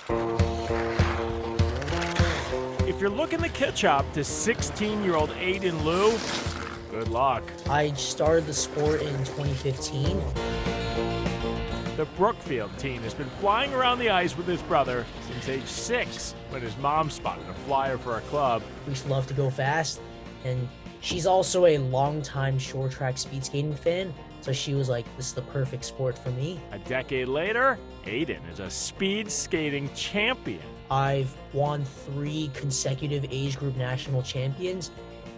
If you're looking to catch up to 16-year-old Aidan Liu, good luck. I started the sport in 2015. The Brookfield teen has been flying around the ice with his brother since age 6 when his mom spotted a flyer for a club. We just love to go fast, and she's also a longtime short track speed skating fan, so she was like, this is the perfect sport for me. A decade later, Aidan is a speed skating champion. I've won 3 consecutive age group national champions,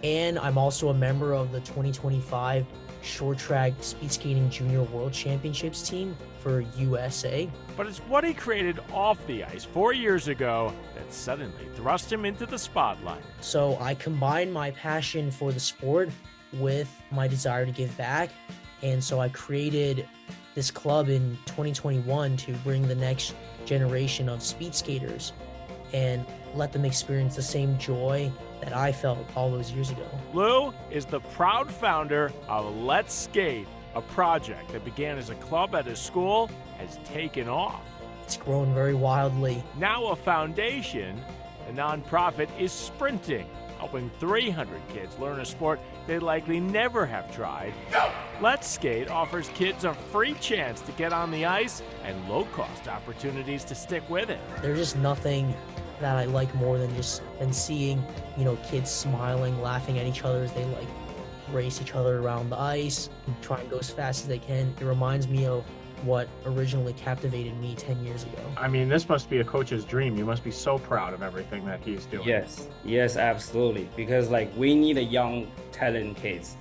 and I'm also a member of the 2025 short track speed skating junior world championships team for USA. But it's what he created off the ice 4 years ago that suddenly thrust him into the spotlight. So I combined my passion for the sport with my desire to give back, and so I created this club in 2021 to bring the next generation of speed skaters and let them experience the same joy that I felt all those years ago. Liu is the proud founder of Let's Skate, a project that began as a club at his school has taken off. It's grown very wildly. Now a foundation, the nonprofit is sprinting, helping 300 kids learn a sport they'd likely never have tried. Let's Skate offers kids a free chance to get on the ice and low-cost opportunities to stick with it. There's just nothing that I like more than seeing, kids smiling, laughing at each other as they race each other around the ice and try and go as fast as they can. It reminds me of what originally captivated me 10 years ago. I mean, this must be a coach's dream. You must be so proud of everything that he's doing. Yes, absolutely. Because we need a young talent kids,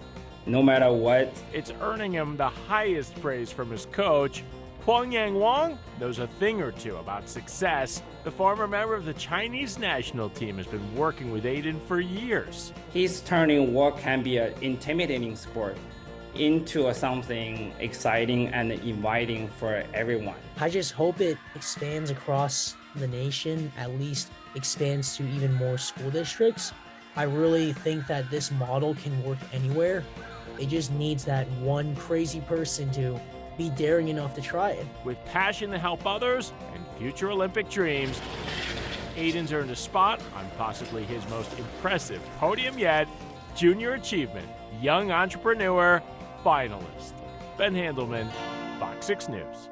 no matter what. It's earning him the highest praise from his coach. Huang Yang Wang knows a thing or two about success. The former member of the Chinese national team has been working with Aidan for years. He's turning what can be an intimidating sport into something exciting and inviting for everyone. I just hope it expands across the nation, at least expands to even more school districts. I really think that this model can work anywhere. It just needs that one crazy person to be daring enough to try it. With passion to help others and future Olympic dreams, Aidan's earned a spot on possibly his most impressive podium yet, Junior Achievement Young Entrepreneur Finalist. Ben Handelman, Fox 6 News.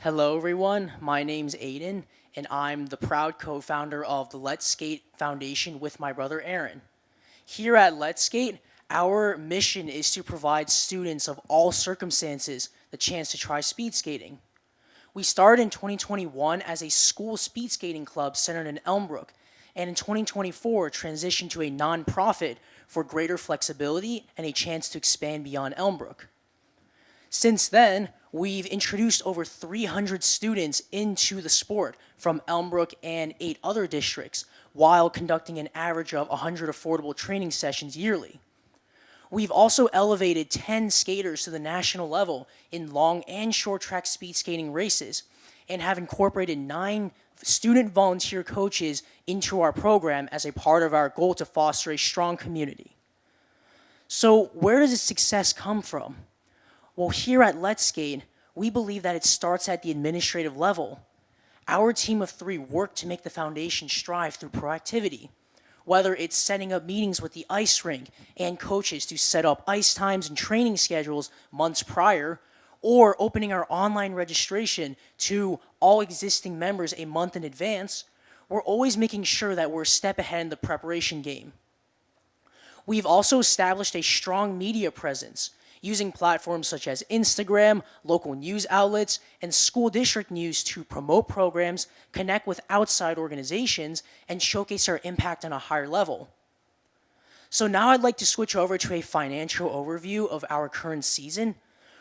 Hello everyone, my name's Aidan, and I'm the proud co-founder of the Let's Skate Foundation with my brother Aaron. Here at Let's Skate, our mission is to provide students of all circumstances the chance to try speed skating. We started in 2021 as a school speed skating club centered in Elmbrook, and in 2024 transitioned to a nonprofit for greater flexibility and a chance to expand beyond Elmbrook. Since then, we've introduced over 300 students into the sport from Elmbrook and 8 other districts, while conducting an average of 100 affordable training sessions yearly. We've also elevated 10 skaters to the national level in long and short track speed skating races, and have incorporated 9 student volunteer coaches into our program as a part of our goal to foster a strong community. So where does this success come from? Well, here at Let's Skate, we believe that it starts at the administrative level. Our team of 3 work to make the foundation strive through proactivity, whether it's setting up meetings with the ice rink and coaches to set up ice times and training schedules months prior, or opening our online registration to all existing members a month in advance. We're always making sure that we're a step ahead in the preparation game. We've also established a strong media presence, using platforms such as Instagram, local news outlets, and school district news to promote programs, connect with outside organizations, and showcase our impact on a higher level. So now I'd like to switch over to a financial overview of our current season.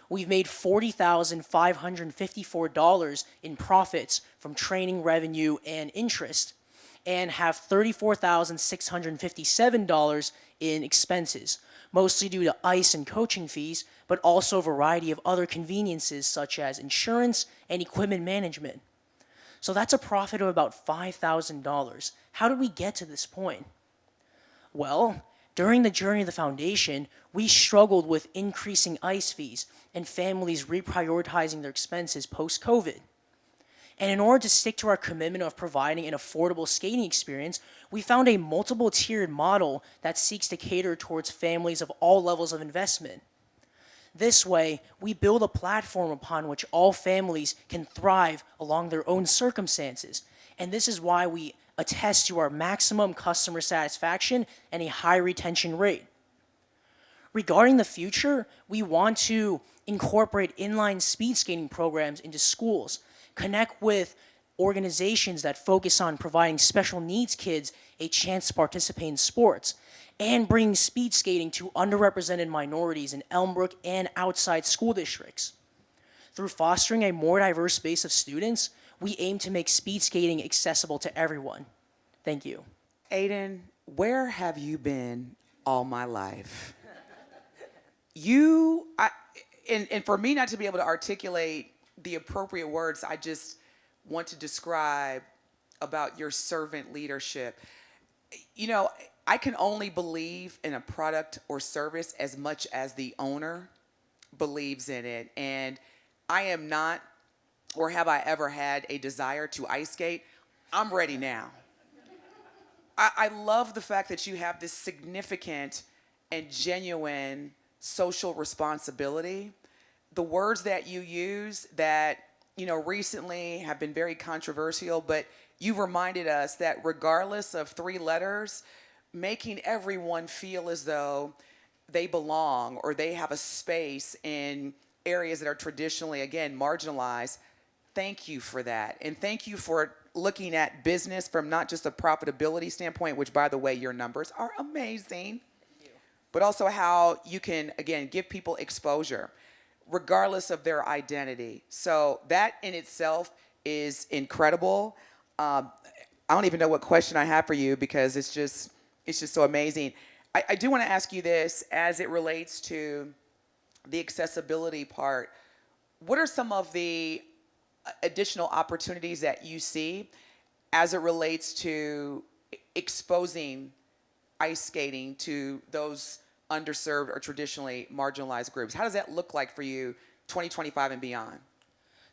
We've made $40,554 in profits from training revenue and interest, and have $34,657 in expenses, mostly due to ice and coaching fees, but also a variety of other conveniences such as insurance and equipment management. So that's a profit of about $5,000. How did we get to this point? Well, during the journey of the foundation, we struggled with increasing ice fees and families reprioritizing their expenses post-COVID. And in order to stick to our commitment of providing an affordable skating experience, we found a multiple tiered model that seeks to cater towards families of all levels of investment. This way, we build a platform upon which all families can thrive along their own circumstances. And this is why we attest to our maximum customer satisfaction and a high retention rate. Regarding the future, we want to incorporate inline speed skating programs into schools, connect with organizations that focus on providing special needs kids a chance to participate in sports, and bring speed skating to underrepresented minorities in Elmbrook and outside school districts. Through fostering a more diverse base of students, we aim to make speed skating accessible to everyone. Thank you. Aidan, where have you been all my life? And for me not to be able to articulate the appropriate words, I just want to describe about your servant leadership. You know, I can only believe in a product or service as much as the owner believes in it. And I am not, or have I ever had a desire to ice skate? I'm ready now. I love the fact that you have this significant and genuine social responsibility. The words that you use that, you know, recently have been very controversial, but you've reminded us that regardless of 3 letters, making everyone feel as though they belong or they have a space in areas that are traditionally, again, marginalized. Thank you for that. And thank you for looking at business from not just a profitability standpoint, which, by the way, your numbers are amazing, but also how you can, again, give people exposure regardless of their identity. So that in itself is incredible. I don't even know what question I have for you because it's just so amazing. I do want to ask you this as it relates to the accessibility part. What are some of the additional opportunities that you see as it relates to exposing ice skating to those underserved or traditionally marginalized groups? How does that look like for you 2025 and beyond?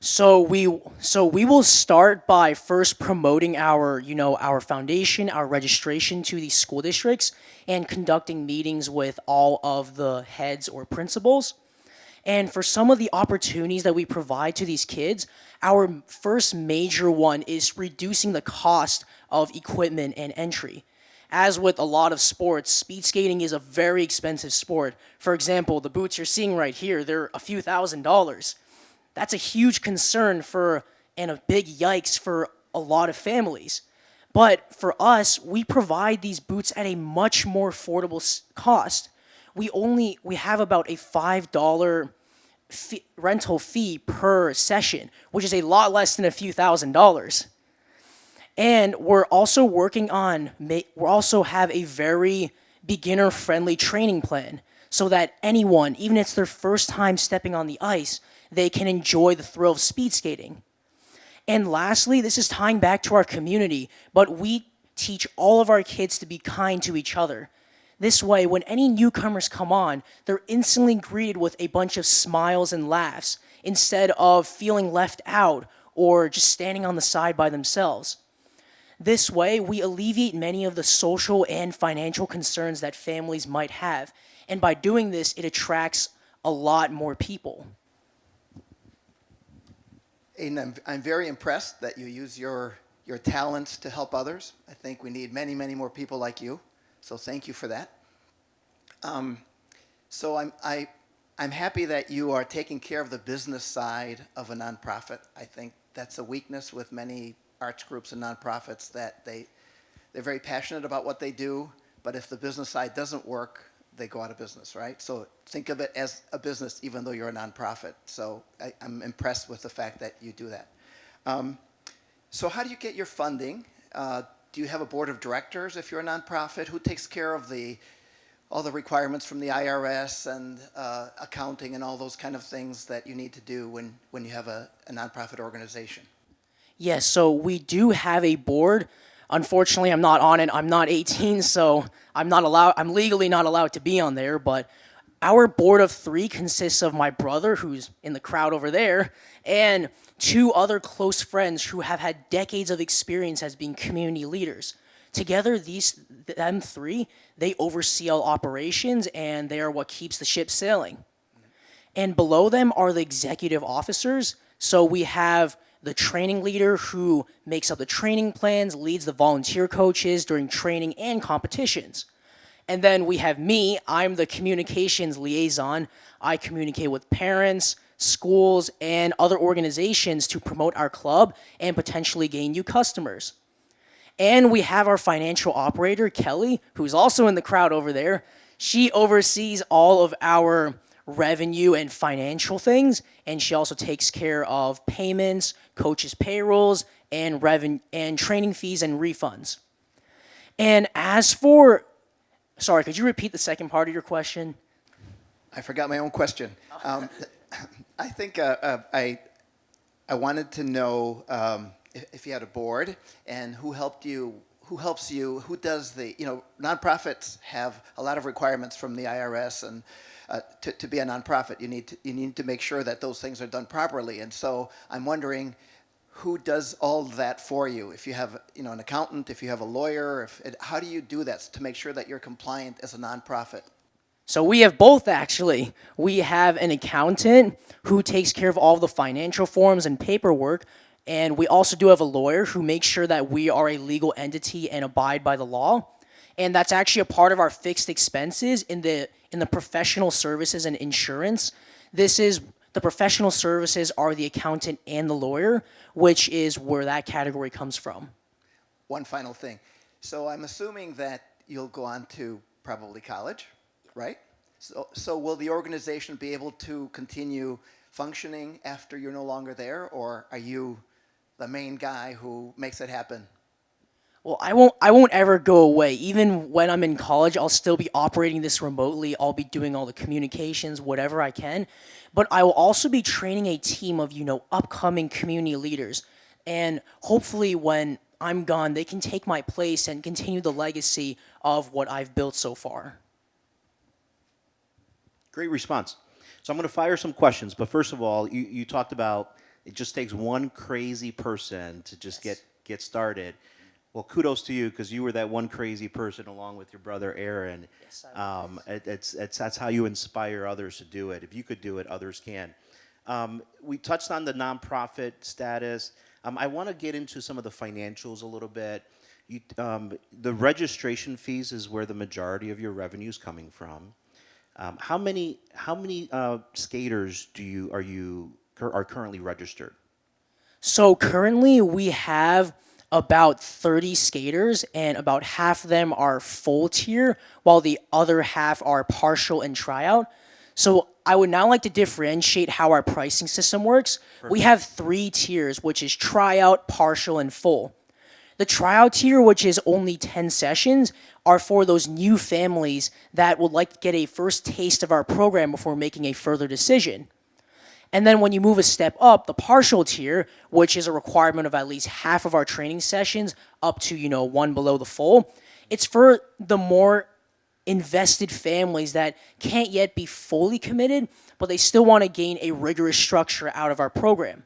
So we will start by first promoting our foundation, our registration to these school districts, and conducting meetings with all of the heads or principals. And for some of the opportunities that we provide to these kids, our first major one is reducing the cost of equipment and entry. As with a lot of sports, speed skating is a very expensive sport. For example, the boots you're seeing right here, they're a few $1,000s. That's a huge concern and a big yikes for a lot of families. But for us, we provide these boots at a much more affordable cost. We have about a $5 rental fee per session, which is a lot less than a few $1,000s. And we're also have a very beginner-friendly training plan so that anyone, even if it's their first time stepping on the ice, they can enjoy the thrill of speed skating. And lastly, this is tying back to our community, but we teach all of our kids to be kind to each other. This way, when any newcomers come on, they're instantly greeted with a bunch of smiles and laughs instead of feeling left out or just standing on the side by themselves. This way, we alleviate many of the social and financial concerns that families might have. And by doing this, it attracts a lot more people. Aidan, I'm very impressed that you use your talents to help others. I think we need many, many more people like you. So thank you for that. So I'm happy that you are taking care of the business side of a nonprofit. I think that's a weakness with many arts groups and nonprofits, that they're very passionate about what they do, but if the business side doesn't work, they go out of business, right? So think of it as a business, even though you're a nonprofit. So I'm impressed with the fact that you do that. So how do you get your funding? Do you have a board of directors if you're a nonprofit? Who takes care of all the requirements from the IRS and accounting and all those kind of things that you need to do when you have a nonprofit organization? Yes, so we do have a board. Unfortunately, I'm not on it. I'm not 18, so I'm legally not allowed to be on there, but Our board of 3 consists of my brother, who's in the crowd over there, and 2 other close friends who have had decades of experience as being community leaders. Together, them 3, they oversee all operations, and they are what keeps the ship sailing. And below them are the executive officers. So we have the training leader who makes up the training plans, leads the volunteer coaches during training and competitions. And then we have me, I'm the communications liaison. I communicate with parents, schools, and other organizations to promote our club and potentially gain new customers. And we have our financial operator, Kelly, who's also in the crowd over there. She oversees all of our revenue and financial things, and she also takes care of payments, coaches' payrolls, and training fees and refunds. And as for, sorry, could you repeat the second part of your question? I forgot my own question. I think I wanted to know if you had a board and who helps you, who does the, nonprofits have a lot of requirements from the IRS, and to be a nonprofit, you need to make sure that those things are done properly. And so I'm wondering who does all that for you? If you have, an accountant, if you have a lawyer, how do you do that to make sure that you're compliant as a nonprofit? So we have both, actually. We have an accountant who takes care of all the financial forms and paperwork, and we also do have a lawyer who makes sure that we are a legal entity and abide by the law. And that's actually a part of our fixed expenses in the professional services and insurance. The professional services are the accountant and the lawyer, which is where that category comes from. One final thing. So I'm assuming that you'll go on to probably college, right? So will the organization be able to continue functioning after you're no longer there, or are you the main guy who makes it happen? Well, I won't ever go away. Even when I'm in college, I'll still be operating this remotely. I'll be doing all the communications, whatever I can. But I will also be training a team of, upcoming community leaders. And hopefully when I'm gone, they can take my place and continue the legacy of what I've built so far. Great response. So I'm going to fire some questions. But first of all, you talked about it just takes one crazy person to just get started. Well, kudos to you, because you were that one crazy person along with your brother Aaron. Yes, I was. That's how you inspire others to do it. If you could do it, others can. We touched on the nonprofit status. I want to get into some of the financials a little bit. The registration fees is where the majority of your revenue is coming from. How many skaters are currently registered? So currently we have about 30 skaters, and about half of them are full tier, while the other half are partial and tryout. So I would now like to differentiate how our pricing system works. Perfect. We have 3 tiers, which is tryout, partial, and full. The tryout tier, which is only 10 sessions, are for those new families that would like to get a first taste of our program before making a further decision. And then when you move a step up, the partial tier, which is a requirement of at least half of our training sessions up to, one below the full, it's for the more invested families that can't yet be fully committed, but they still want to gain a rigorous structure out of our program.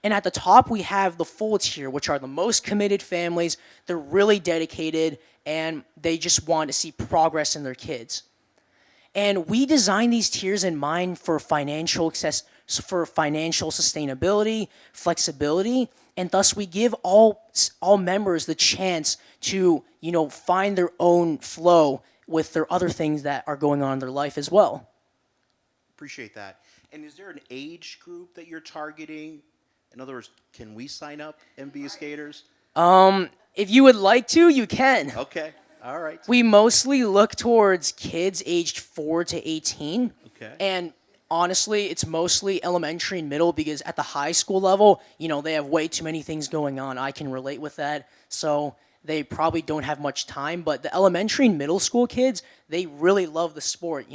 And at the top, we have the full tier, which are the most committed families. They're really dedicated, and they just want to see progress in their kids. And we designed these tiers in mind for financial sustainability, flexibility, and thus we give all members the chance to, find their own flow with their other things that are going on in their life as well. Appreciate that. And is there an age group that you're targeting? In other words, can we sign up and be skaters? If you would like to, you can. Okay. All right. We mostly look towards kids aged 4 to 18. Okay. And honestly, it's mostly elementary and middle, because at the high school level, they have way too many things going on. I can relate with that. So they probably don't have much time. But the elementary and middle school kids, they really love the sport.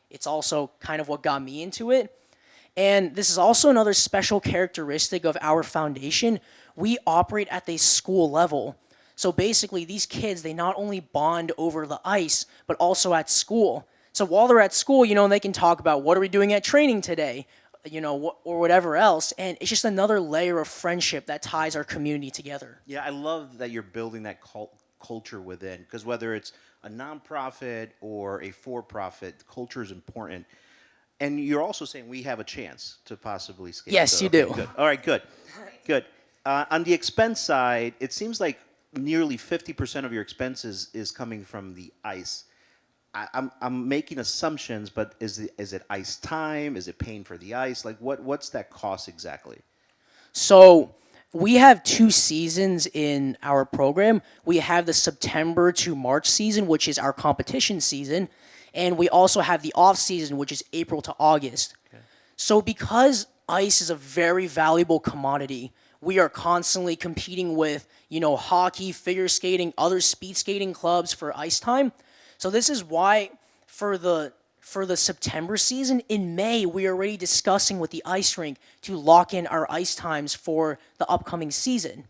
It's also kind of what got me into it. And this is also another special characteristic of our foundation. We operate at the school level. So basically, these kids, they not only bond over the ice, but also at school. So So while they're at school, they can talk about what are we doing at training today, or whatever else. And it's just another layer of friendship that ties our community together. Yeah, I love that you're building that culture within, because whether it's a nonprofit or a for-profit, culture is important. And you're also saying we have a chance to possibly skate. Yes, So, you okay, do. Good. All right, good. Good. On the expense side, it seems like nearly 50% of your expenses is coming from the ice. I'm making assumptions, but is it ice time? Is it paying for the ice? Like what's that cost exactly? So we have 2 seasons in our program. We have the September to March season, which is our competition season, and we also have the off season, which is April to August. Okay. So because ice is a very valuable commodity, we are constantly competing with, hockey, figure skating, other speed skating clubs for ice time. So this is why for the September season, in May, we are already discussing with the ice rink to lock in our ice times for the upcoming season.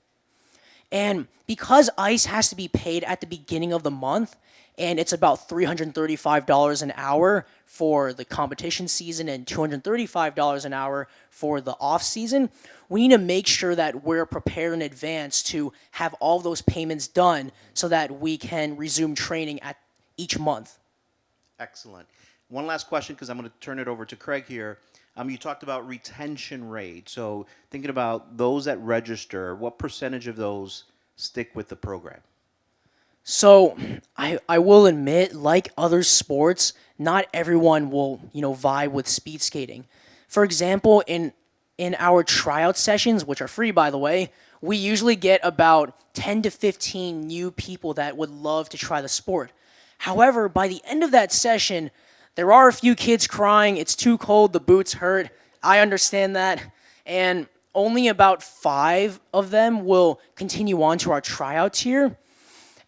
And because ice has to be paid at the beginning of the month, and it's about $335 an hour for the competition season and $235 an hour for the off season, we need to make sure that we're prepared in advance to have all those payments done so that we can resume training at each month. Excellent. One last question, because I'm going to turn it over to Craig here. You talked about retention rate. So thinking about those that register, what percentage of those stick with the program? So I will admit, like other sports, not everyone will, vibe with speed skating. For example, in our tryout sessions, which are free by the way, we usually get about 10 to 15 new people that would love to try the sport. However, by the end of that session, there are a few kids crying, it's too cold, the boots hurt. I understand that. And only about 5 of them will continue on to our tryout tier.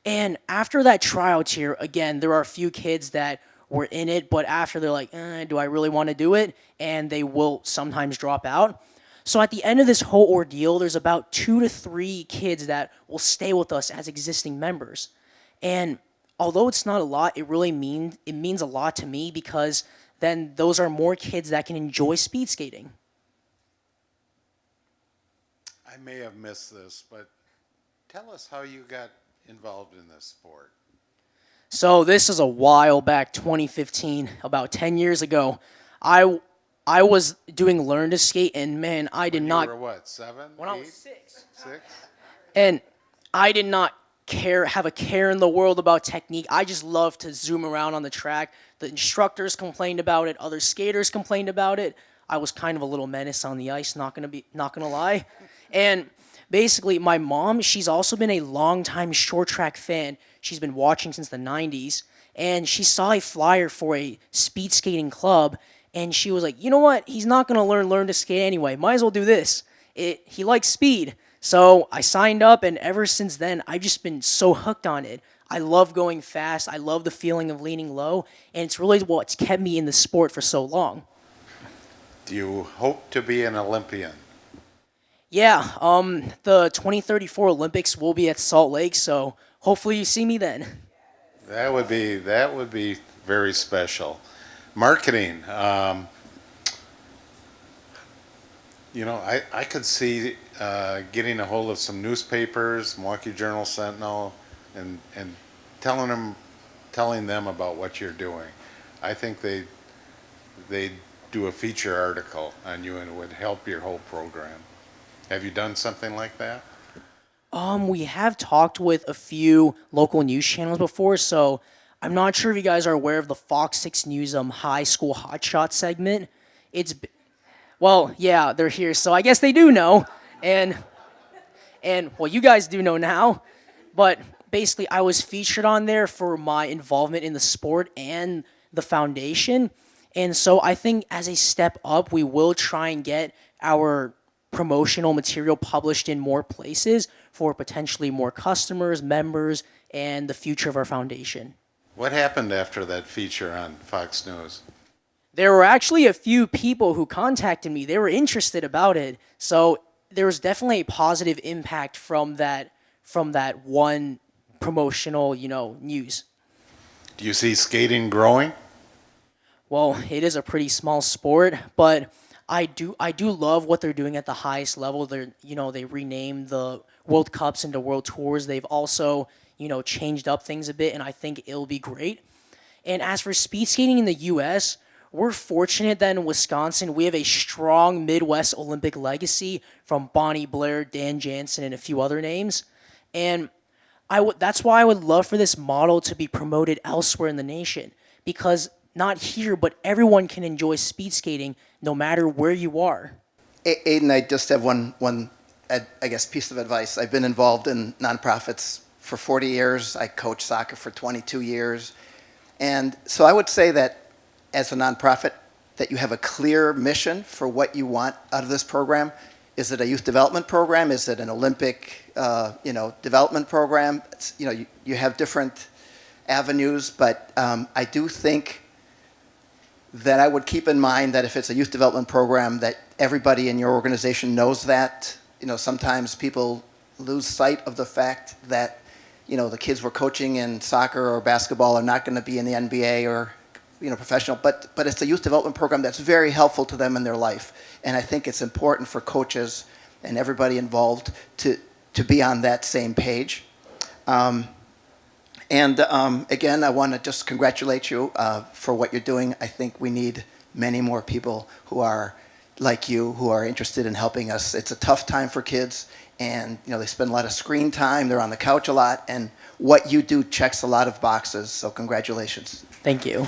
And after that tryout tier, again, there are a few kids that were in it, but after they're like, do I really want to do it? And they will sometimes drop out. So at the end of this whole ordeal, there's about 2 to 3 kids that will stay with us as existing members. And although it's not a lot, it means a lot to me, because then those are more kids that can enjoy speed skating. I may have missed this, but tell us how you got involved in this sport. So this is a while back, 2015, about 10 years ago. I was doing learn to skate, and man, I did not. You were what, 7? When 8? I was 6. 6? And I did not have a care in the world about technique. I just loved to zoom around on the track. The instructors complained about it. Other skaters complained about it. I was kind of a little menace on the ice, not gonna lie. And basically, my mom, she's also been a longtime short track fan. She's been watching since the 90s. And she saw a flyer for a speed skating club. And she was like, you know what? He's not going to learn to skate anyway. Might as well do this. He likes speed. So I signed up, and ever since then, I've just been so hooked on it. I love going fast. I love the feeling of leaning low. And it's really what's kept me in the sport for so long. Do you hope to be an Olympian? Yeah, the 2034 Olympics will be at Salt Lake, so hopefully you see me then. That would be very special. Marketing. I could see getting a hold of some newspapers, Milwaukee Journal Sentinel, and telling them about what you're doing. I think they do a feature article on you, and it would help your whole program. Have you done something like that? We have talked with a few local news channels before, so I'm not sure if you guys are aware of the Fox 6 News High School Hotshot segment. Well, yeah, they're here, so I guess they do know, and well, you guys do know now, but basically I was featured on there for my involvement in the sport and the foundation, and so I think as a step up, we will try and get our promotional material published in more places for potentially more customers, members, and the future of our foundation. What happened after that feature on Fox News? There were actually a few people who contacted me. They were interested about it. So there was definitely a positive impact from that one promotional, news. Do you see skating growing? Well, it is a pretty small sport, but I do love what they're doing at the highest level. They renamed the World Cups into World Tours. They've also, changed up things a bit, and I think it'll be great. And as for speed skating in the U.S., we're fortunate that in Wisconsin we have a strong Midwest Olympic legacy from Bonnie Blair, Dan Jansen, and a few other names. And that's why I would love for this model to be promoted elsewhere in the nation, because not here, but everyone can enjoy speed skating no matter where you are. Aiden, I just have one, I guess, piece of advice. I've been involved in nonprofits for 40 years. I coached soccer for 22 years. And so I would say that as a nonprofit, that you have a clear mission for what you want out of this program. Is it a youth development program? Is it an Olympic, development program? You have different avenues, but I do think that I would keep in mind that if it's a youth development program, that everybody in your organization knows that. Sometimes people lose sight of the fact that, the kids we're coaching in soccer or basketball are not going to be in the NBA or, professional. But it's a youth development program that's very helpful to them in their life. And I think it's important for coaches and everybody involved to be on that same page. Again, I want to just congratulate you for what you're doing. I think we need many more people who are like you, who are interested in helping us. It's a tough time for kids, and they spend a lot of screen time. They're on the couch a lot, and what you do checks a lot of boxes. So congratulations. Thank you.